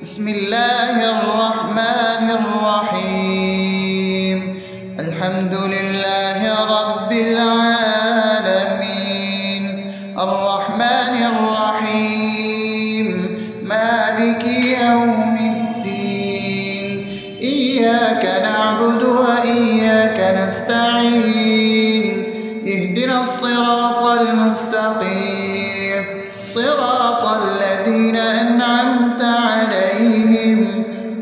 بسم الله الرحمن الرحيم. الحمد لله رب العالمين، الرحمن الرحيم، مالك يوم الدين. إياك نعبد وإياك نستعين، اهدنا الصراط المستقيم، صراط الذين أنعمت عليهم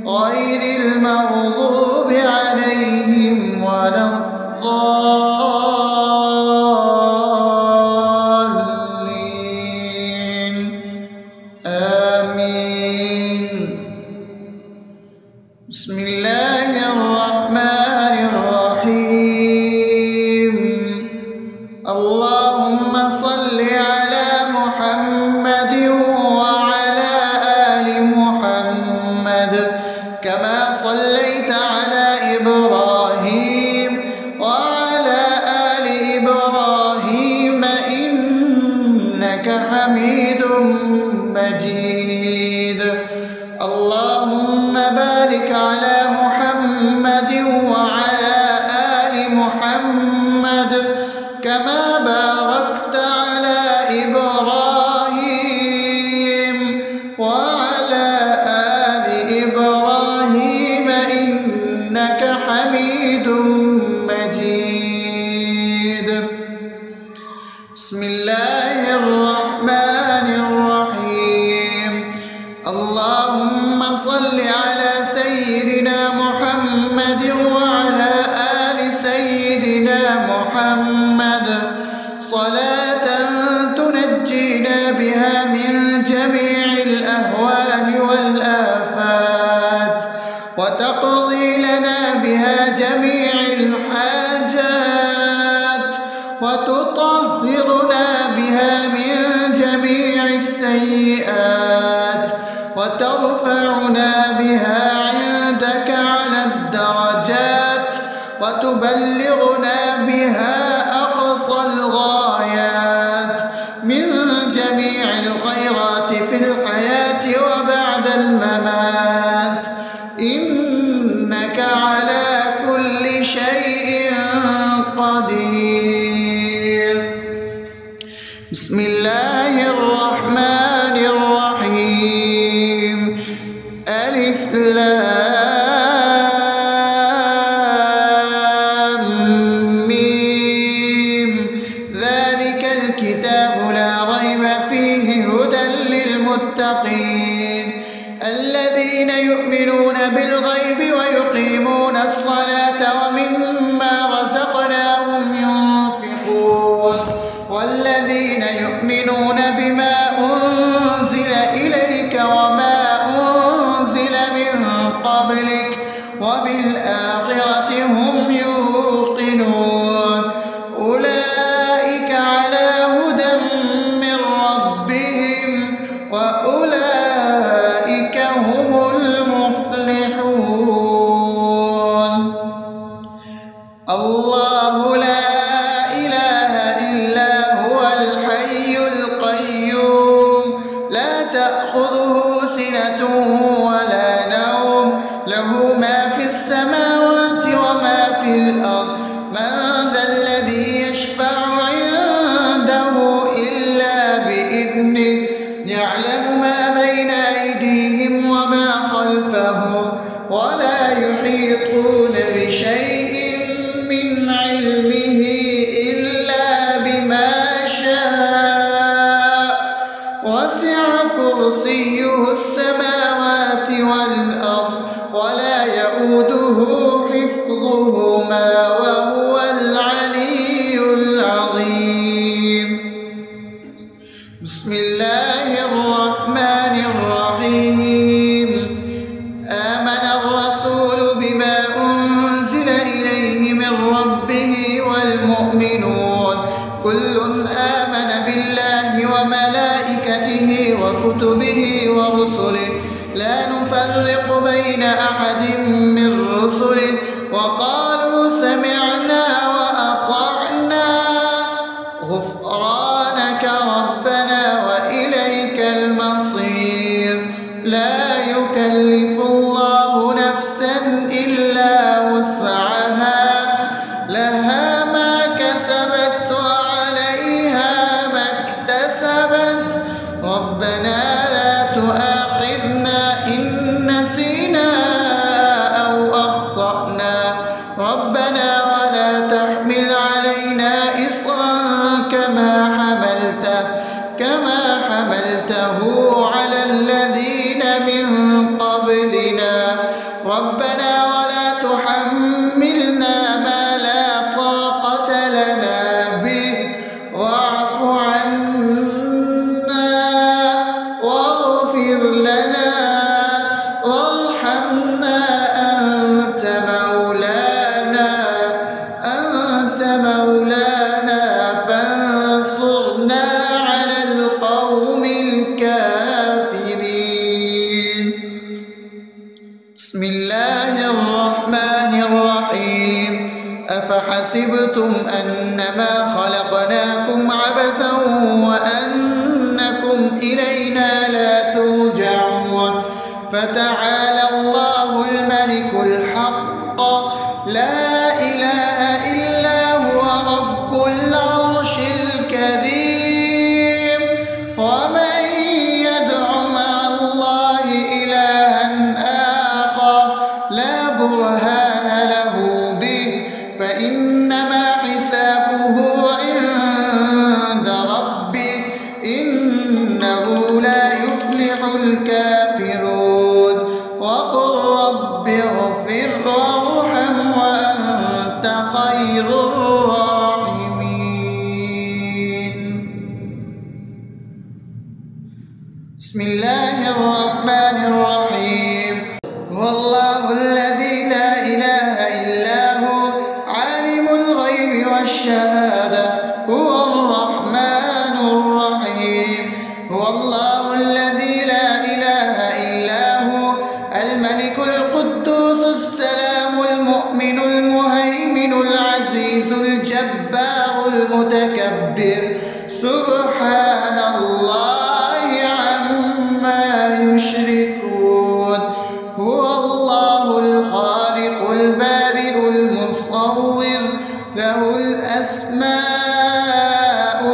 غير المغضوب عليهم ولا الضالين. آمين. بسم الله الرحمن الرحيم. اللهم صل على محمد وعلى آل محمد كما صليت على إبراهيم وعلى آل إبراهيم إنك حميد مجيد. اللهم بارك على محمد وعلى آل محمد كما باركت على إبراهيم وعلى آل إبراهيم إنك حميد مجيد. بسم الله الرحمن الرحيم. اللهم صل على سيدنا محمد وعلى آل سيدنا محمد صلاة تنجينا بها من جميع الأهوال والآفات، وتقضي لنا بها جميع الحاجات، وتطهرنا بها من جميع السيئات، وترفعنا بها عندك على الدرجات، وتبلغنا بها أقصى الغايات من جميع الخيرات في الحياة وبعد الممات، إنك على كل شيء قدير. بسم الله الرحمن الرحيم. ألف لام ميم. ذلك الكتاب لا ريب فيه هدى للمتقين الذين يؤمنون بالغيب ويقيمون الصلاة ومما رزقناهم ينفقون والذين يؤمنون بما أنزل إليك وما أنزل من قبلك وبالآخرة هم يوقنون أولئك على هدى من ربهم وأولئك هم المفلحون. الله لا إله إلا هو الحي القيوم لا تأخذه سنة ولا نوم له ما في السماوات وما في الأرض من ذا الذي يشفع عنده إلا بإذنه يعلم ما بين أيديهم وما خلفهم ولا يحيطون بشيء من علمه إلا بما شاء وسع كرسيه السماوات والأرض ولا يؤوده حفظهما وهو العلي العظيم. بسم الله الرحمن الرحيم. آمن الرسول بما أنزل إليه من ربه والمؤمنون كل آمن بالله وملائكته وكتبه ورسله لا نفرق بين أحد من رسله وقالوا سمعنا وأطعنا غفرانك ربنا وإليك المصير. لا يكلف يكلف الله نفسا إلا وسعها لها ما كسبت وعليها ما اكتسبت ربنا لا تؤاخذنا إن نسينا أو أخطأنا ربنا ولا تحمل علينا إصرا كما حملته على الذين من قبلنا ربنا ولا تحملنا ما لا طاقة لنا به واعف عنا واغفر لنا وارحمنا أنت مولانا فانصرنا على القوم الكافرين. بسم الله الرحمن الرحيم أفحسبتم أنما خلقناكم عبثا وأنكم إلينا لا ترجعون فتعالى الله الملك الحق لا إله إلا هو رب العرش الكريم ومن يدع مع الله إلها آخر لا برهان له به فإنما حسابه عند ربه إنه لا يفلح الكافرون وقل رب اغفر وارحم وأنت خير الراحمين. بسم الله الرحمن الرحيم هو الله الذي لا إله إلا هو عالم الغيب والشهادة هو الرحمن الرحيم هو الله الذي لا إله إلا هو الملك القدوس السلام المؤمن المهيمن العزيز الجبار المتكبر سبحان الله عما يشركون هو الله الخالق البارئ المصور له الأسماء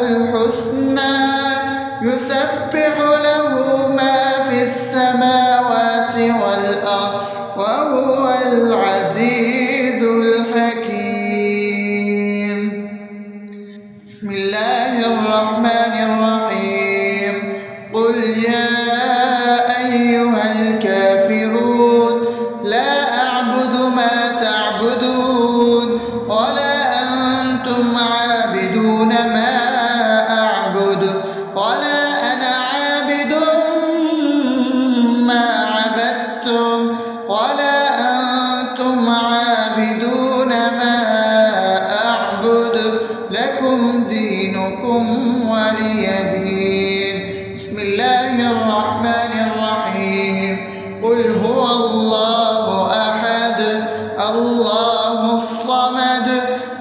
الحسنى يسبح له ما في السماوات والأرض وهو العزيز الحكيم. بسم الله الرحمن الرحيم قل يا أيها الكافرون لا أعبد ما تعبدون ولا أنتم عابدون ما أعبد ولا أنا عابد ما عبدتم ولا أنتم عابدون ما أعبد لكم دينكم ولي دين. بسم الله الرحمن الرحيم قل هو الله أحد الله الصمد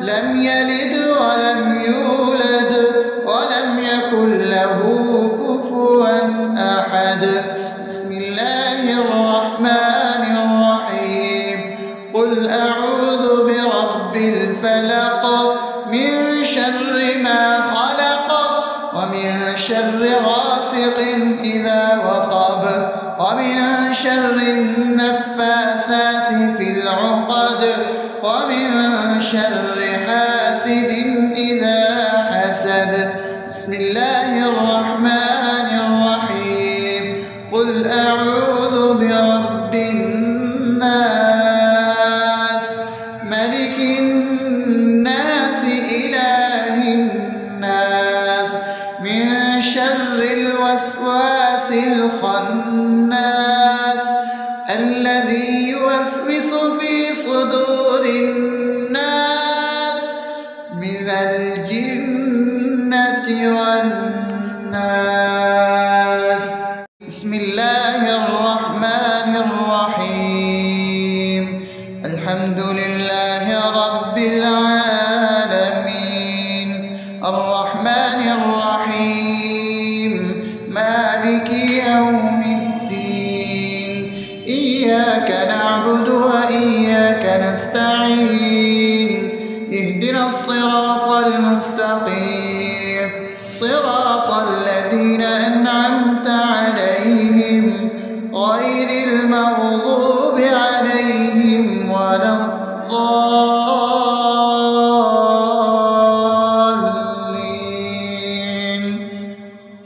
لم يلد ولم يولد ولم يكن له كفوا أحد. بسم الله الرحمن الرحيم قل أعوذ برب الفلق من شر ما خلق ومن شر غاسق إذا وقب ومن شر النفاثات في العقد ومن شر حاسد إذا حسد. بسم الله الرحمن الرحيم قل أعوذ برب الناس ملك الناس إله الناس من شر الوسواس الخناس الذي يوسوس في صدور الناس من الجنة والناس. بسم الله الرحمن الرحيم الحمد لله رب العالمين الرحمن الرحيم مالك يوم الدين إياك نعبد وإياك نستعين اهدنا الصراط المستقيم صراط الذين أنعمت عليهم غير المغضوب عليهم ولا الضالين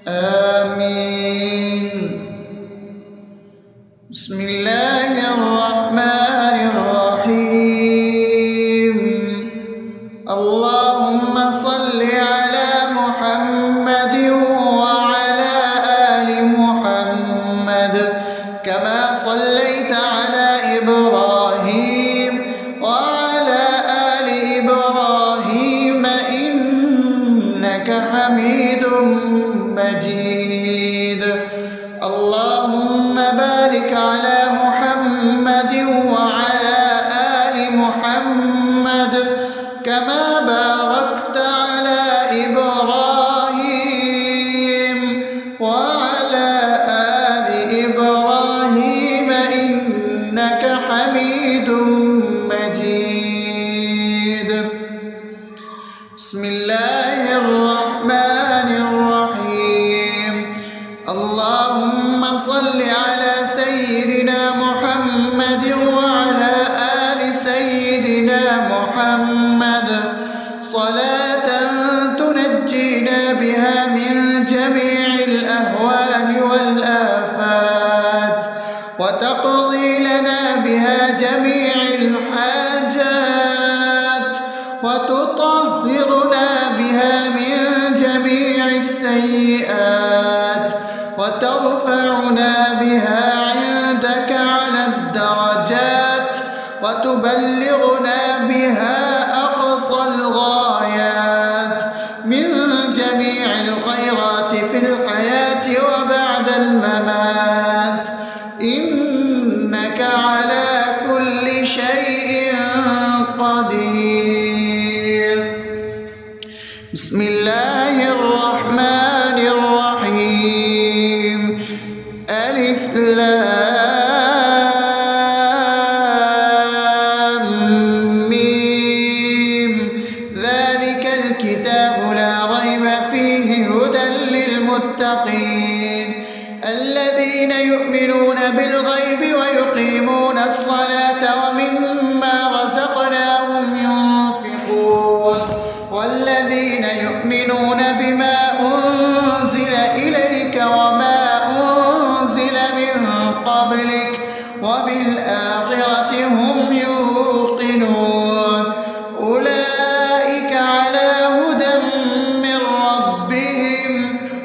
آمين. بسم الله الرحمن الرحيم. اللهم صل على محمد وعلى آل محمد كما صليت على إبراهيم وعلى آل إبراهيم إنك حميد مجيد. اللهم بارك على محمد وعلى آل محمد كما باركت على إبراهيم وعلى آل إبراهيم إنك حميد مجيد. بسم الله الرحمن الرحيم. اللهم صل على سيدنا محمد وعلى آل سيدنا محمد صلاة تنجينا بها من جميع الأهوال والآفات وتقضي لنا بها جميع الحاجات وتطهرنا بها من جميع السيئات وترفعنا بها عندك على الدرجات وتبلغنا بها أقصى الغايات من جميع الخيرات في الحياة وبعد الممات إنك على كل شيء قدير. بسم الله الرحمن الرحيم. ألف لام ميم ذلك الكتاب لا ريب فيه هدى للمتقين الذين يؤمنون بالغيب ويقيمون الصلاة ومما رزقناهم ينفقون والذين يؤمنون بما أنزل إليك وما أنزل من قبلك وبالآخرة هم يوقنون أولئك على هدى من ربهم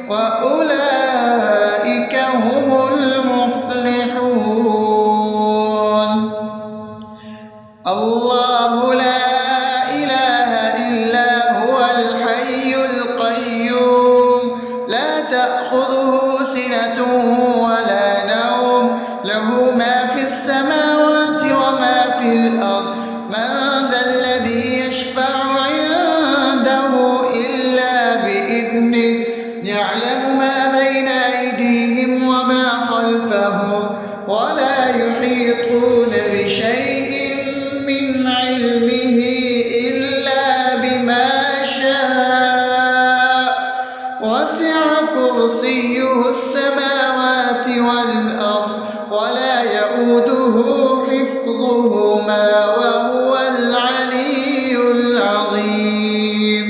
وأولئك هم المفلحون. الله لا إله إلا هو الحي القيوم لا تأخذه سنة ولا نوم له ما في السماوات وما في الأرض من ذا الذي يشفع عنده إلا بإذنه يعلم ما بين أيديهم وما خلفهم ولا يحيطون بشيء من علمه إلا بما شاء وسع كرسيه السماوات والأرض ولا يؤوده حفظهما وهو العلي العظيم.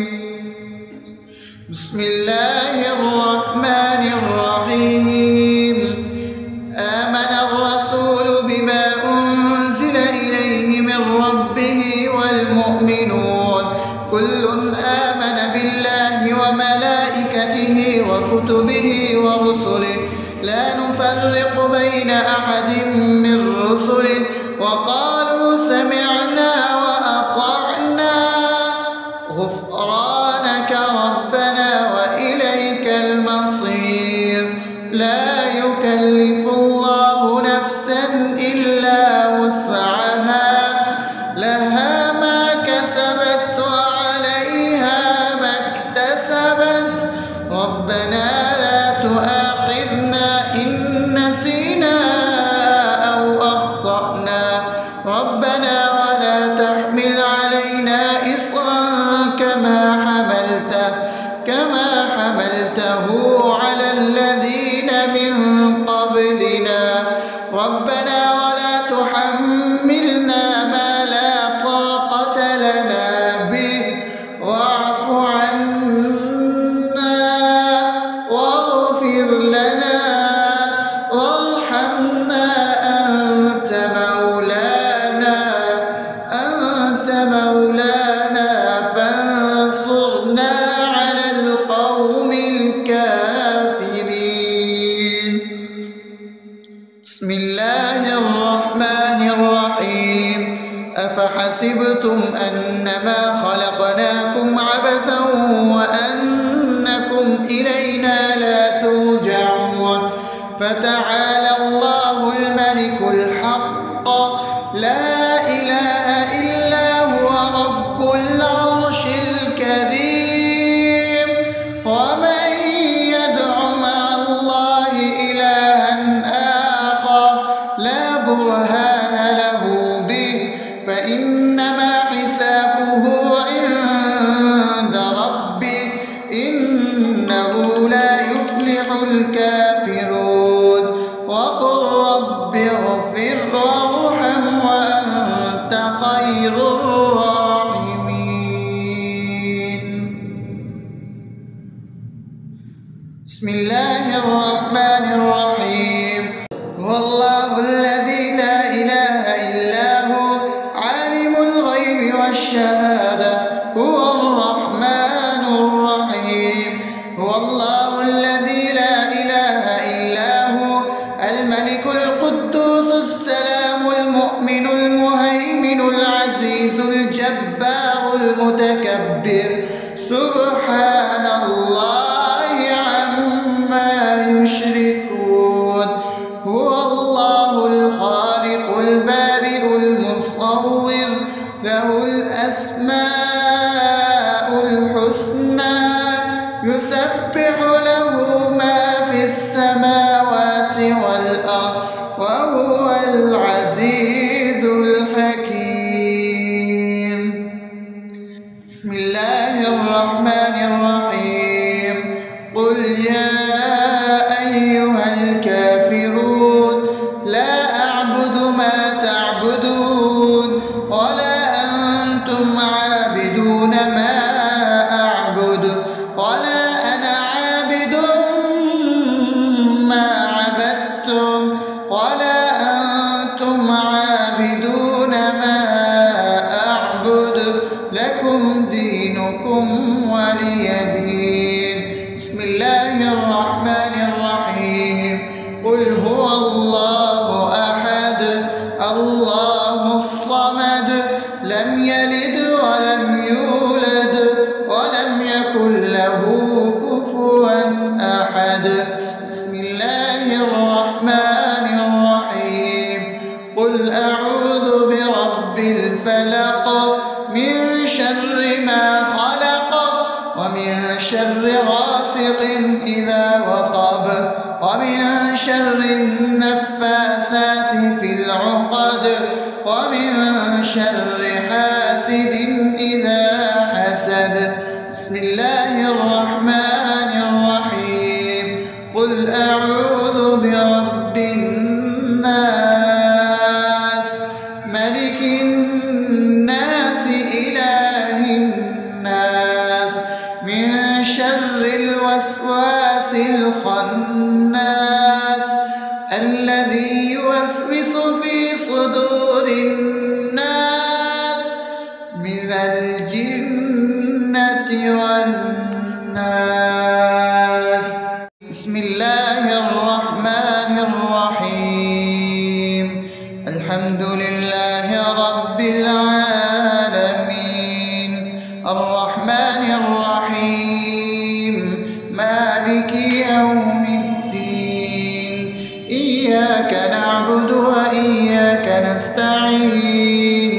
بسم الله الرحمن الرحيم. آمن الرسول بما أنزل إليه من ربه والمؤمنون كل آمن بالله وملائكته وكتبه ورسله لا نفرق بين أحد من رسله وقالوا سمعنا وأطعنا غفرانك ربنا وإليك المصير. لا يكلف الله نفسا إلا وسعها لها ما كسبت وعليها ما اكتسبت ربنا لا تؤاخذنا إن نسينا أو أخطأنا ربنا ولا تحملنا ما لا طاقة لنا به واعف عنا واغفر لنا وارحمنا أنت مولانا فانصرنا على القوم الكافرين. بسم الله الرحمن الرحيم. أفحسبتم أنما خلقناكم عبثا وأنكم إلينا لا ترجعون فتعالى الله الملك الحق لا إله إلا هو رب العرش الكريم. ومن يدع مع الله إلها آخر لا برهان له به فإنما حسابه عند ربه إنه لا يفلح الكافرون. وقل رب اغفر وارحم وأنت خير الراحمين. بسم الله الرحمن الرحيم. هو الله الذي لا إله إلا هو عالم الغيب والشهادة هو الرحمن الرحيم. هو الله الذي لا إله إلا هو الملك القدوس السلام المؤمن المهيمن العزيز الجبار المتكبر سبحان الله عما يشركون. هو الله الخالق البارئ المصور له الأسماء الحسنى يسبح له ما في السماوات والأرض وهو العزيز الحكيم. بسم الله الرحمن الرحيم. قل يا أيها الكافرون لا أعبد ما تعبدون ولا أنتم عابدون ما أعبد ولا أنا عابد ما عبدتم ولا أنتم عابدون ما أعبد لكم دينكم ولي دين. بسم الله الرحمن الرحيم. قل هو الله أحد الله الصمد لم يلد ولم يولد ولم يكن له كفوا أحد. بسم الله الرحمن الرحيم. قل أعوذ برب الفلق من شر ما خلق ومن شر غاسق إذا وقب ومن شر النفاثات في العقد ومن شر حاسد إذا حسد. بسم الله الرحمن الرحيم. قل أعوذ برب الناس ملك الناس إله الناس من شر الوسواس الخناس الذي يوسوس في صدور الناس من الجنة والناس. بسم الله الرحمن الرحيم. الحمد لله رب العالمين الرحمن الرحيم مالك يوم الدين إياك نعبد وإياك نستعين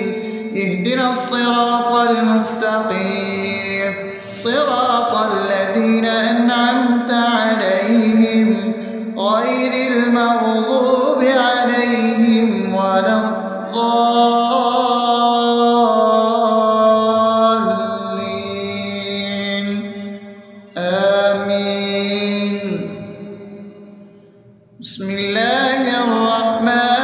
اهدنا الصراط المستقيم صراط الذين أنعمت عليهم غير المغضوب عليهم ولا الضالين آمين. بسم الله الرحمن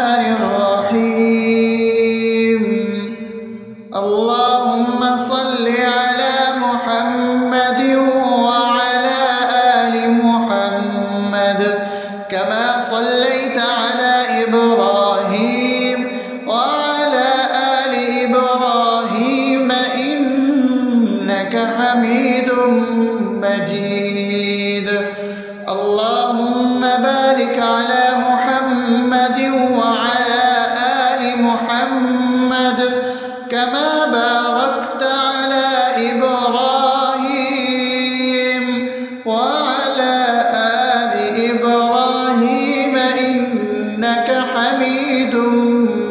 كما باركت على إبراهيم وعلى آل إبراهيم إنك حميد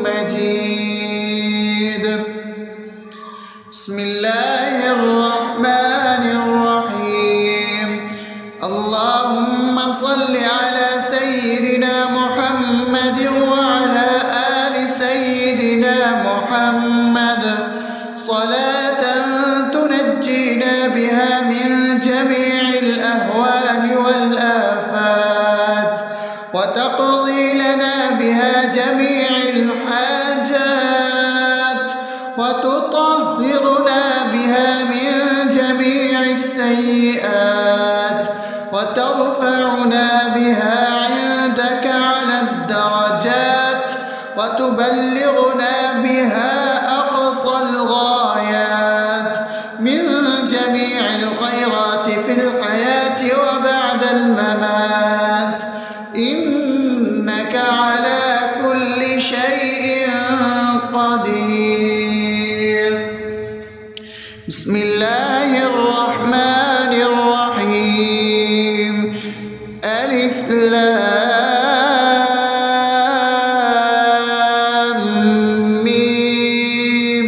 مجيد. بسم الله الرحمن الرحيم. اللهم صل على سيدنا محمد وعلى آل سيدنا محمد صلاة تنجينا بها من جميع الأهوال والآفات وتقضي لنا بها جميع الحاجات وتطهرنا بها من جميع السيئات وترفعنا بها عندك على الدرجات وتبلغنا بها أقصى الغايات من جميع الخيرات في الحياة وبعد الممات إنك على كل شيء قدير. بسم الله الرحمن الرحيم. ألف لام ميم.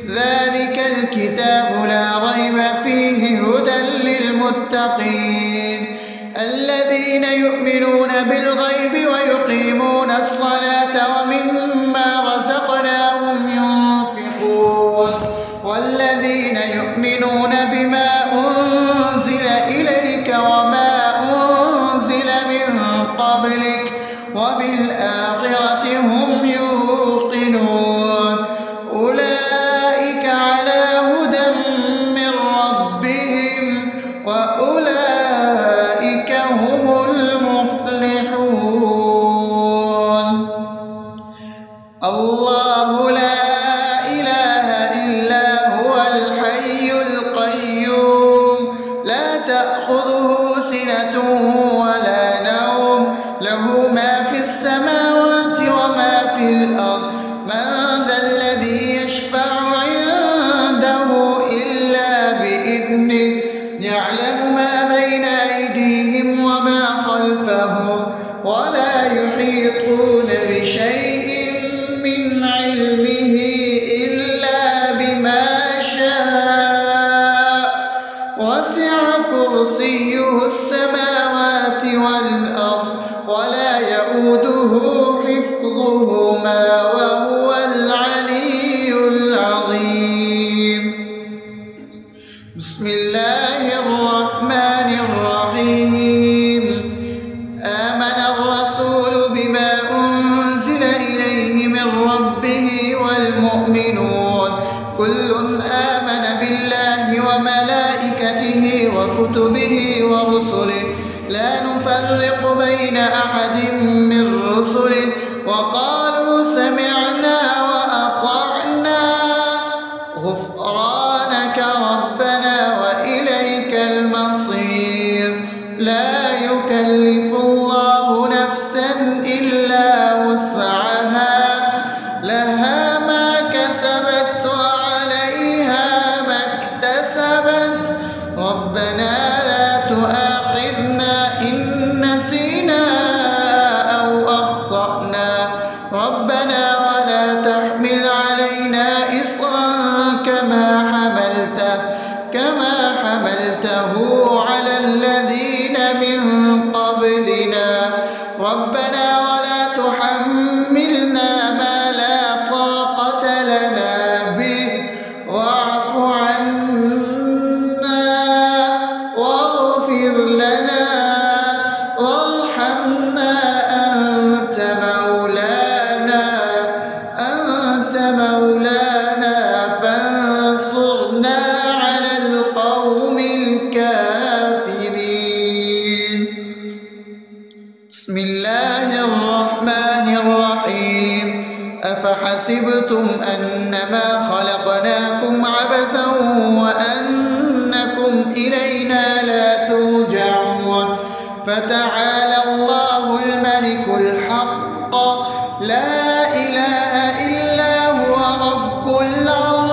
ذلك الكتاب لا ريب فيه هدى للمتقين الذين يؤمنون بالغيب ويقيمون الصلاة ومما رزقناهم ينفقون والذين يؤمنون بما أنزل إليك وما أنزل من قبلك وبالآخرة هم يوقنون أولئك على هدى من ربهم وأولئك هم المفلحون. الله لا إله إلا هو الحي القيوم لا تأخذه سنة ولا نوم له ما في السماوات وما في الأرض من ذا الذي يشفع عنده إلا بإذنه يعلم ما بين أيديهم وما خلفهم ولا يحيطون بشيء من علمه إلا بما شاء وسع كرسيه السماوات والأرض ولا يؤوده حفظهما وهو العلي العظيم. بسم الله الرحمن الرحيم. آمن الرسول بما أنزل إليه من ربه والمؤمنون كل آمن بالله وملائكته وكتبه ورسله لا نفرق بين أحد من رسله وقالوا سمعنا وأطعنا غفرانك ربنا وإليك المصير. لا يكلف الله نفسا إلا وسعها لها ما كسبت وعليها ما اكتسبت ربنا لا تؤاخذنا إن نسينا أو أخطأنا ربنا ولا تحمل علينا إصرا كما حملته على الذين من قبلنا ربنا ولا تحملنا ما لا طاقة لنا به واعف عنا واغفر لنا وارحمنا أنت مولانا فانصرنا على القوم الكافرين. بسم الله الرحمن الرحيم. أفحسبتم أنما خلقناكم عبثا وأنكم إلينا لا ترجعون فتعالى الله الملك الحق لا إله إلا هو رب العرش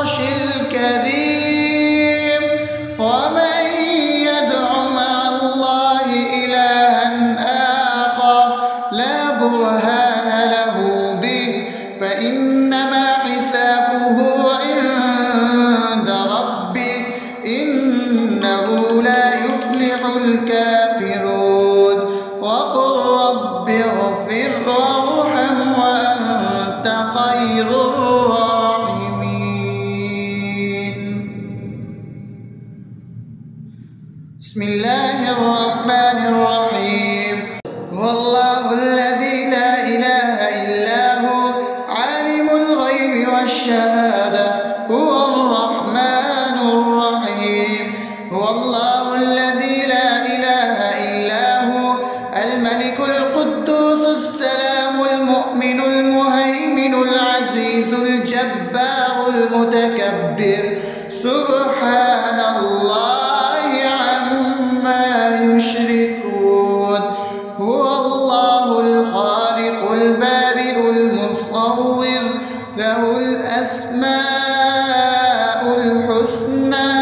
فإنما حسابه عند ربه إنه لا يفلح الكافرون وقل رب اغفر وارحم وأنت خير الراحمين. بسم الله الرحمن الرحيم. هو الله الذي لا إله إلا هو عالم الغيب والشهادة هو الرحمن الرحيم. هو الله الذي لا إله إلا هو الملك القدوس السلام المؤمن المهيمن العزيز الجبار المتكبر سبحان الله عما يشركون. هو الله الخالق البارئ المصور له الأسماء الحسنى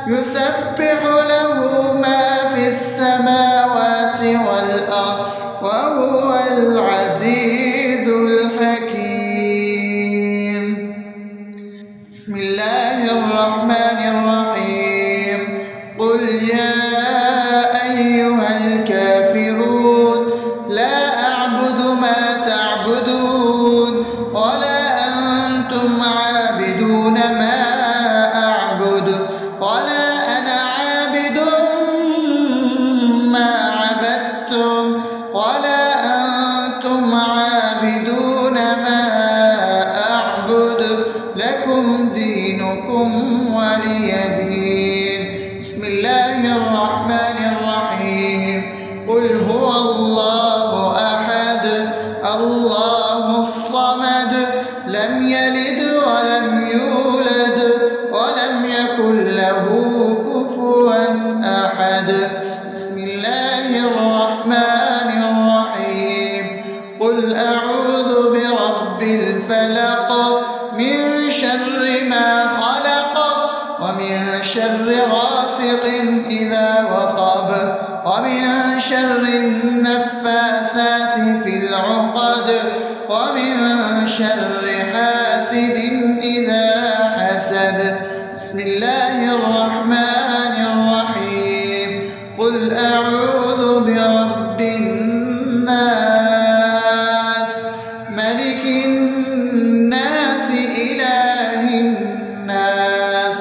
يسبح له ما في السماوات والأرض وهو العزيز الحكيم. بسم الله الرحمن الرحيم. قل يا أيها الكافرون لا أعبد ما تعبدون ولا أنتم عابدون ما أعبد ولا أنا عابد ما عبدتم ولا أنتم عابدون ما أعبد لكم دينكم ولي دين. بسم الله الرحمن الرحيم. قل هو الله أحد الله الصمد لم يلد ولم يولد ولم يكن له كفوا أحد. بسم الله الرحمن الرحيم. قل أعوذ برب الفلق من شر ما خلق ومن شر غاسق إذا وقب ومن شر النفاثات في العقد ومن شر حاسد إذا حسد. بسم الله الرحمن الرحيم. قل أعوذ برب الناس ملك الناس إله الناس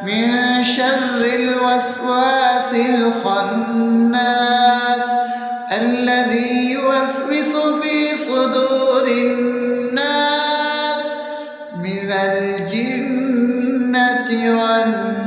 من شر الوسواس الخناس الذي يوسوس في صدور الناس من الجنة والناس.